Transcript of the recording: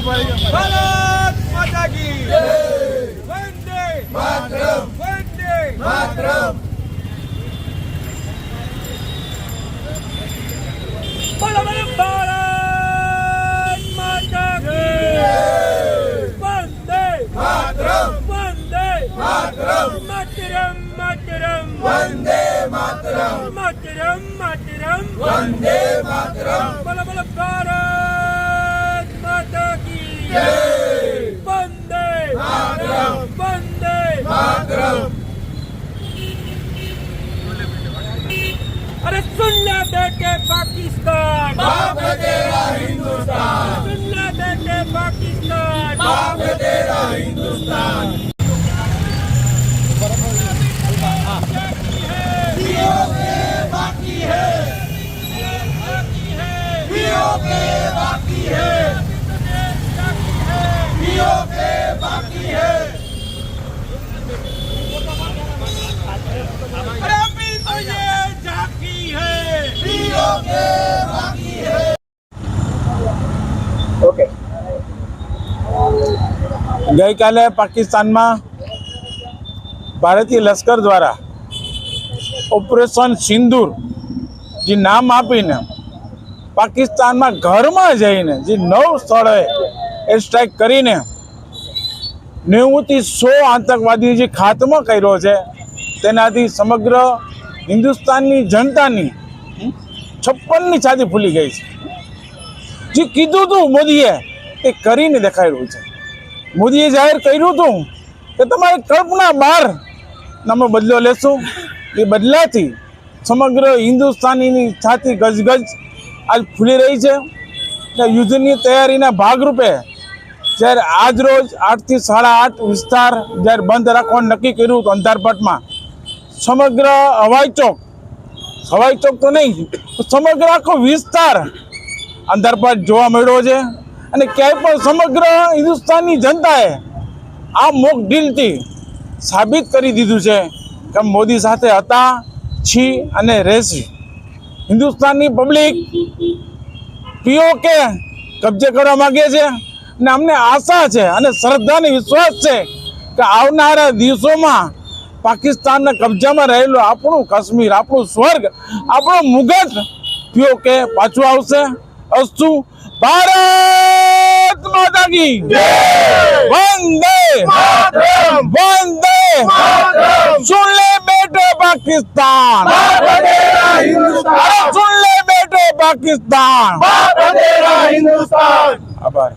भारत माता की वंदे मातरम, वंदे मातरम। बोलो बोलो भारत माता की वंदे मातरम, वंदे मातरम, मातरम मातरम, वंदे मातरम, मातरम मातरम, वंदे मातरम। बोलो बोलो भारत माता की वंदे मातरम, वंदे मातरम। अरे सुन ले बेटे पाकिस्तान, बाप है तेरा हिंदुस्तान। सुन ले बेटे पाकिस्तान, बाप है तेरा हिंदुस्तान। बाकी है, बाकी है, बाकी है। अरे अभी तो ये झांकी है, बाकी है। ओके गई काले पाकिस्तान में भारतीय लश्कर द्वारा ऑपरेशन सिंदूर जी नाम आपीने पाकिस्तान में घर में जाइने जी 9 स्थले एयर स्ट्राइक करीने 90 થી 100 आतंकवादी जी खात्मो कर्यो छे तेनाथी समग्र हिंदुस्तानी जनतानी 56 छाती फूली गई छे। जी कीधुं तू मोदीए ए करीने देखाड्युं छे। मोदीए जाहिर कर्युं हतुं के तमारी कल्पना बहार અમે બદલો લેશું। એ બદલાથી સમગ્ર હિન્દુસ્તાનીની છાતી ગજગજ આજ ફૂલી રહી છે। યુદ્ધની તૈયારીના ભાગરૂપે જ્યારે આજ રોજ 8 થી 8:30 વિસ્તાર જ્યારે બંધ રાખવાનું નક્કી કર્યું હતું અંધારપટમાં સમગ્ર હવાઈ ચોક તો નહીં સમગ્ર આખો વિસ્તાર અંધારપટ જોવા મળ્યો છે। અને ક્યાંય પણ સમગ્ર હિન્દુસ્તાનની જનતાએ આ મોક ડીલથી साबित करी दीधुं छे कि मोदी साथे हता छी अने रहेशी। हिंदुस्तानी पब्लिक पीओके कब्जे करवा मांगे छे ने अमने आशा छे अने श्रद्धा ने विश्वास छे कि आवनारा दिवसोमां पाकिस्तानना कब्जामां रहेलो आपणुं काश्मीर, आपणुं स्वर्ग, आपणो मुगट पीओके पाछुं आवशे। अस्तु भारत माता की वंदे मातरम, वंदे मातरम। सुन ले बेटे पाकिस्तान, बाप है तेरा हिंदुस्तान। सुन ले बेटे पाकिस्तान, बाप है तेरा हिंदुस्तान। आभार।